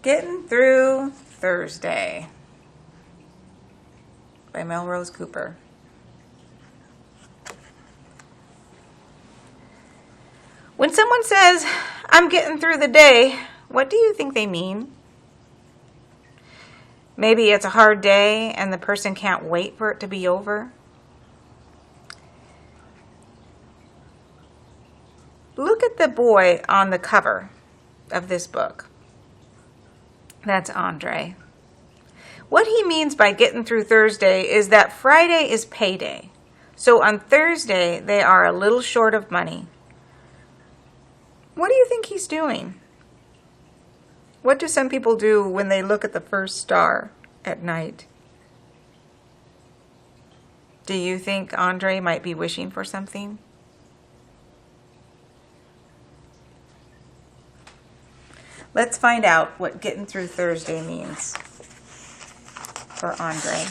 Getting Through Thursday by Melrose Cooper. When someone says, "I'm getting through the day," what do you think they mean? Maybe it's a hard day and the person can't wait for it to be over. Look at the boy on the cover of this book. That's Andre. What he means by getting through Thursday is that Friday is payday. So on Thursday, they are a little short of money. What do you think he's doing? What do some people do when they look at the first star at night? Do you think Andre might be wishing for something? Let's find out what getting through Thursday means for Andre.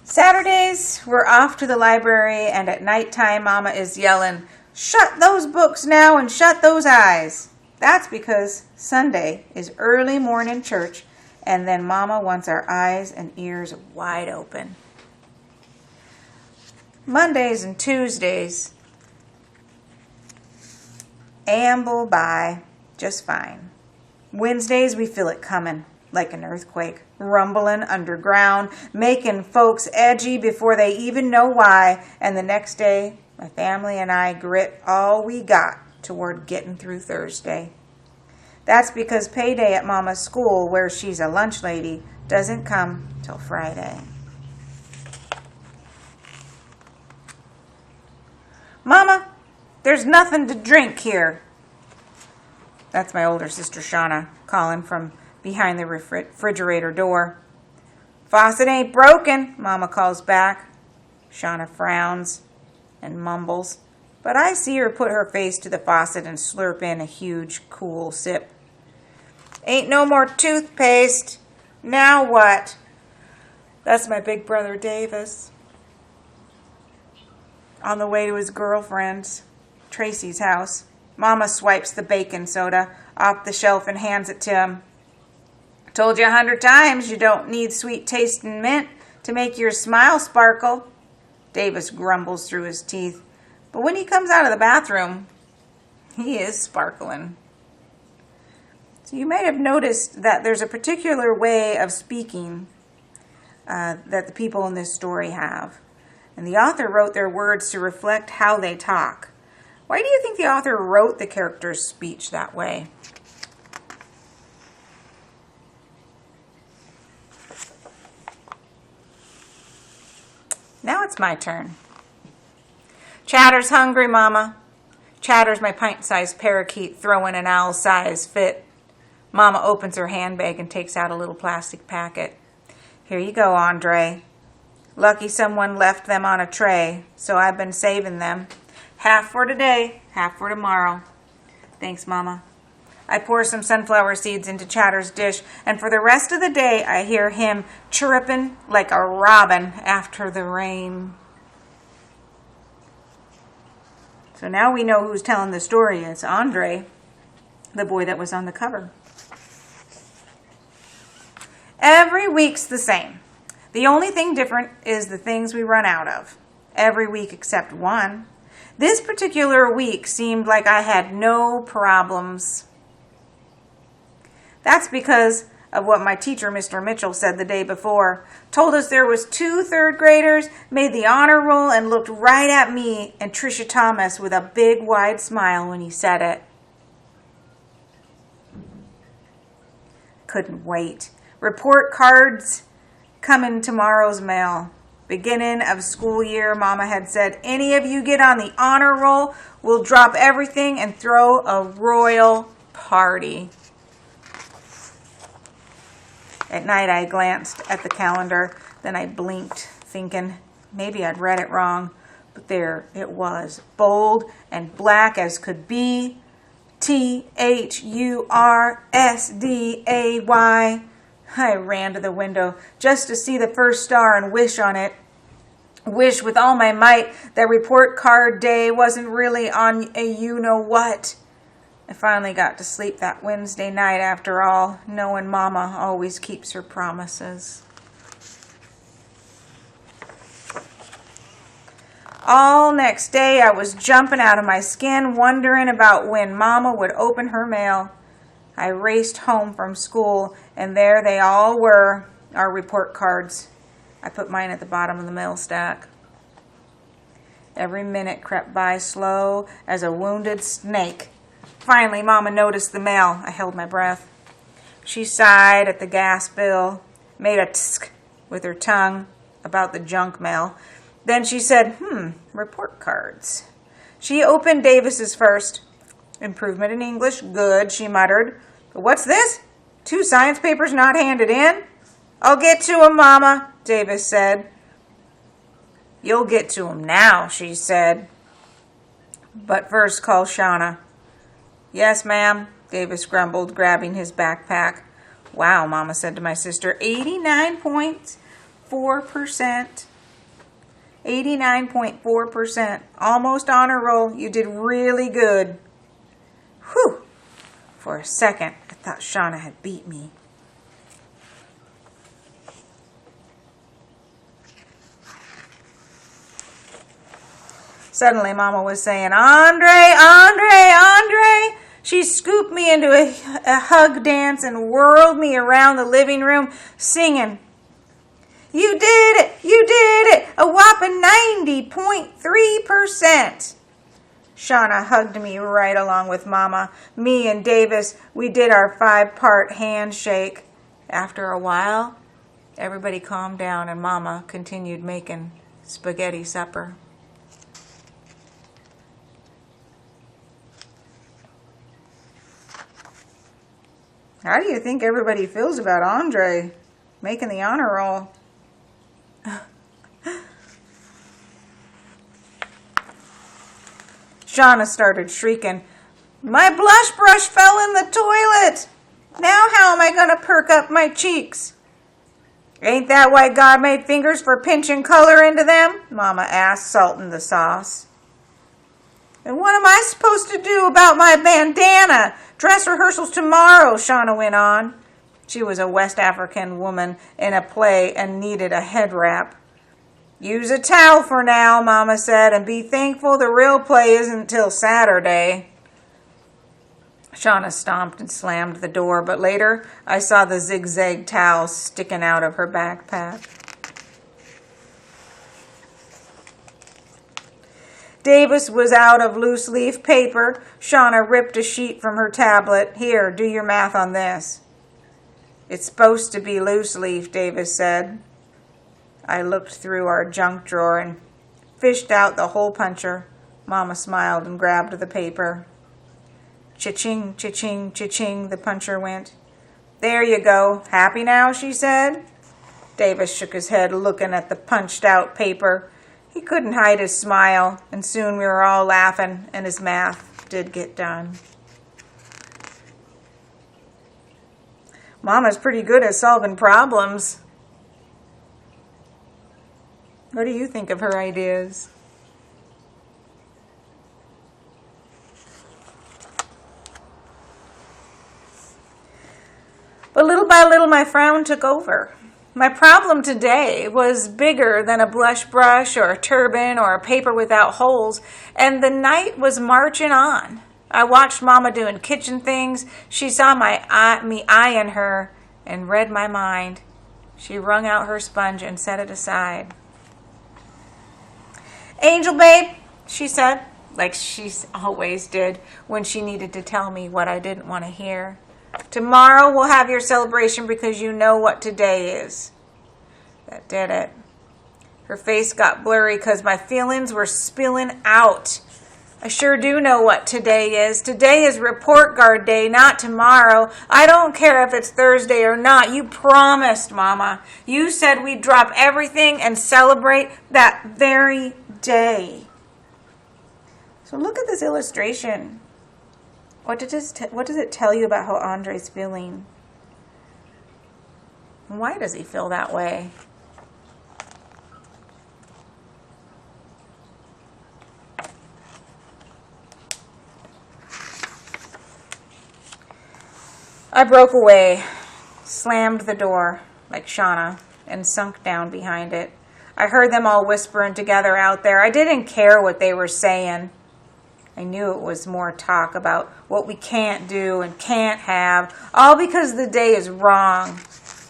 Saturdays, we're off to the library, and at nighttime, Mama is yelling, "Shut those books now and shut those eyes." That's because Sunday is early morning church, and then Mama wants our eyes and ears wide open. Mondays and Tuesdays amble by just fine. Wednesdays, we feel it coming like an earthquake, rumbling underground, making folks edgy before they even know why. And the next day, my family and I grit all we got toward getting through Thursday. That's because payday at Mama's school, where she's a lunch lady, doesn't come till Friday. "Mama, there's nothing to drink here." That's my older sister Shauna calling from behind the refrigerator door. "Faucet ain't broken," Mama calls back. Shauna frowns and mumbles, but I see her put her face to the faucet and slurp in a huge, cool sip. "Ain't no more toothpaste. Now what?" That's my big brother Davis, on the way to his girlfriend's, Tracy's, house. Mama swipes the baking soda off the shelf and hands it to him. "Told you 100 times you don't need sweet tasting mint to make your smile sparkle." Davis grumbles through his teeth, but when he comes out of the bathroom, he is sparkling. So you might have noticed that there's a particular way of speaking that the people in this story have. And the author wrote their words to reflect how they talk. Why do you think the author wrote the character's speech that way? Now it's my turn. "Chatter's hungry, Mama." Chatter's my pint-sized parakeet throwing an owl-sized fit. Mama opens her handbag and takes out a little plastic packet. "Here you go, Andre. Lucky someone left them on a tray, so I've been saving them. Half for today, half for tomorrow." "Thanks, Mama." I pour some sunflower seeds into Chatter's dish, and for the rest of the day, I hear him chirruping like a robin after the rain. So now we know who's telling the story. It's Andre, the boy that was on the cover. Every week's the same. The only thing different is the things we run out of. Every week except one. This particular week seemed like I had no problems. That's because of what my teacher, Mr. Mitchell, said the day before. Told us there was 2 third graders, made the honor roll, and looked right at me and Tricia Thomas with a big, wide smile when he said it. Couldn't wait. Report cards come in tomorrow's mail. Beginning of school year, Mama had said, "Any of you get on the honor roll, we'll drop everything and throw a royal party." At night, I glanced at the calendar, then I blinked, thinking maybe I'd read it wrong. But there it was, bold and black as could be. THURSDAY. I ran to the window just to see the first star and wish on it. Wish with all my might that report card day wasn't really on a you-know-what. I finally got to sleep that Wednesday night after all, knowing Mama always keeps her promises. All next day I was jumping out of my skin, wondering about when Mama would open her mail. I raced home from school, and there they all were, our report cards. I put mine at the bottom of the mail stack. Every minute crept by slow as a wounded snake. Finally, Mama noticed the mail. I held my breath. She sighed at the gas bill, made a tsk with her tongue about the junk mail. Then she said, report cards. She opened Davis's first. Improvement in English, good, she muttered. But what's this? 2 science papers not handed in? I'll get to 'em, Mama, Davis said. You'll get to 'em now, she said. But first call Shauna. Yes, ma'am, Davis grumbled, grabbing his backpack. Wow, Mama said to my sister, 89.4%. 89.4%. Almost honor roll. You did really good. Whew. For a second, I thought Shauna had beat me. Suddenly, Mama was saying, Andre, Andre, Andre. She scooped me into a hug dance and whirled me around the living room, singing, You did it! You did it! A whopping 90.3%. Shauna hugged me right along with Mama. Me and Davis, we did our 5-part handshake. After a while, everybody calmed down and Mama continued making spaghetti supper. How do you think everybody feels about Andre making the honor roll? Shauna started shrieking, My blush brush fell in the toilet. Now how am I going to perk up my cheeks? Ain't that why God made fingers for pinching color into them? Mama asked, salting the sauce. And what am I supposed to do about my bandana? Dress rehearsals tomorrow, Shauna went on. She was a West African woman in a play and needed a head wrap. Use a towel for now, Mama said, and be thankful the real play isn't till Saturday. Shauna stomped and slammed the door, but later I saw the zigzag towel sticking out of her backpack. Davis was out of loose leaf paper. Shauna ripped a sheet from her tablet. Here, do your math on this. It's supposed to be loose leaf, Davis said. I looked through our junk drawer and fished out the hole puncher. Mama smiled and grabbed the paper. Cha-ching, cha-ching, cha-ching, the puncher went. There you go. Happy now, she said. Davis shook his head, looking at the punched out paper. He couldn't hide his smile, and soon we were all laughing, and his math did get done. Mama's pretty good at solving problems. What do you think of her ideas? But little by little, my frown took over. My problem today was bigger than a blush brush or a turban or a paper without holes, and the night was marching on. I watched Mama doing kitchen things. She saw me eyeing her and read my mind. She wrung out her sponge and set it aside. Angel babe, she said, like she always did when she needed to tell me what I didn't want to hear. Tomorrow we'll have your celebration because you know what today is. That did it. Her face got blurry because my feelings were spilling out. I sure do know what today is. Today is report card day, not tomorrow. I don't care if it's Thursday or not. You promised, Mama. You said we'd drop everything and celebrate that very day. So look at this illustration. What does it tell you about how Andre's feeling? Why does he feel that way? I broke away, slammed the door like Shauna, and sunk down behind it. I heard them all whispering together out there. I didn't care what they were saying. I knew it was more talk about what we can't do and can't have, all because the day is wrong.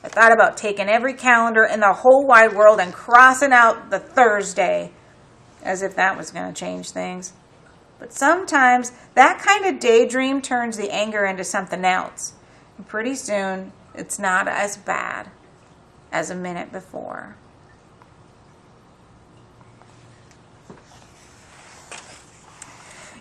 I thought about taking every calendar in the whole wide world and crossing out the Thursday, as if that was going to change things. But sometimes that kind of daydream turns the anger into something else. And pretty soon, it's not as bad as a minute before.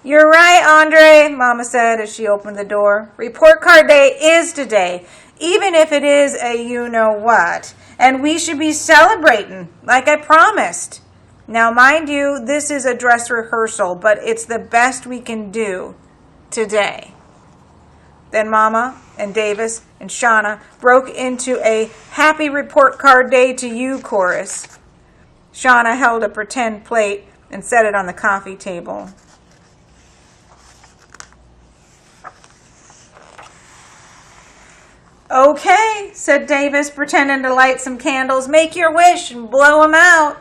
You're right, Andre, Mama said as she opened the door. Report card day is today, even if it is a you-know-what. And we should be celebrating, like I promised. Now, mind you, this is a dress rehearsal, but it's the best we can do today. Then Mama and Davis and Shauna broke into a happy report card day to you chorus. Shauna held a pretend plate and set it on the coffee table. Okay, said Davis, pretending to light some candles. Make your wish and blow 'em out.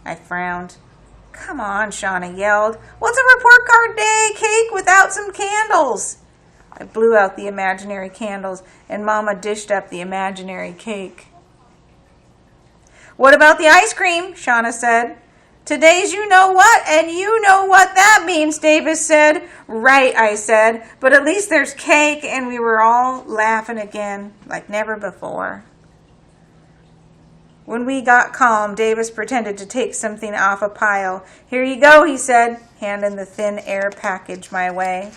I frowned. Come on, Shauna yelled. What's a report card day cake without some candles? I blew out the imaginary candles, and Mama dished up the imaginary cake. What about the ice cream? Shauna said. Today's you know what, and you know what that means, Davis said. Right, I said, but at least there's cake, and we were all laughing again, like never before. When we got calm, Davis pretended to take something off a pile. Here you go, he said, handing the thin air package my way.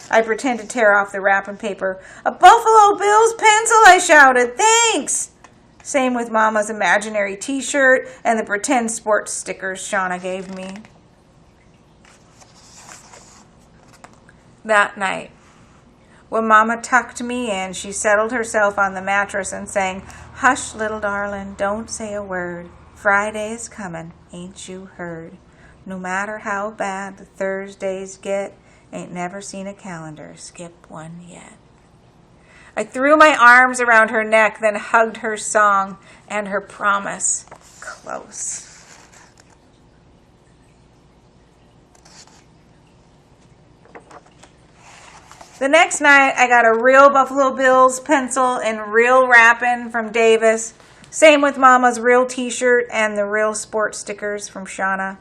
I pretended to tear off the wrapping paper. A Buffalo Bills pencil, I shouted. Thanks! Same with Mama's imaginary t-shirt and the pretend sports stickers Shauna gave me. That night, when Mama tucked me in, she settled herself on the mattress and sang, Hush, little darling, don't say a word. Friday's coming, ain't you heard? No matter how bad the Thursdays get, ain't never seen a calendar skip one yet. I threw my arms around her neck, then hugged her song and her promise close. The next night, I got a real Buffalo Bills pencil and real wrapping from Davis. Same with Mama's real t-shirt and the real sports stickers from Shauna.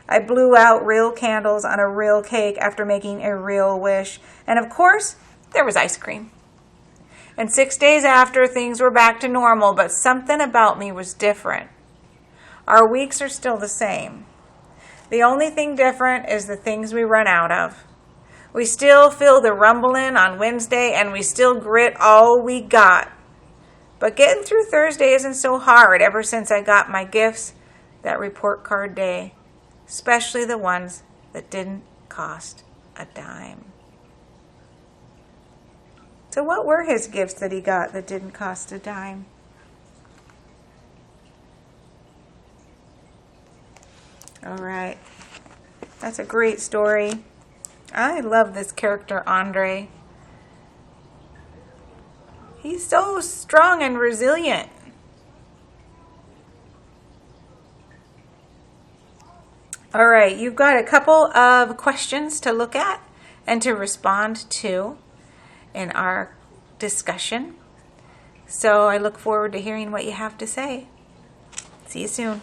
I blew out real candles on a real cake after making a real wish. And of course, there was ice cream. And 6 days after, things were back to normal, but something about me was different. Our weeks are still the same. The only thing different is the things we run out of. We still feel the rumbling on Wednesday, and we still grit all we got. But getting through Thursday isn't so hard ever since I got my gifts that report card day, especially the ones that didn't cost a dime. So what were his gifts that he got that didn't cost a dime? All right. That's a great story. I love this character, Andre. He's so strong and resilient. All right, you've got a couple of questions to look at and to respond to in our discussion. So I look forward to hearing what you have to say. See you soon.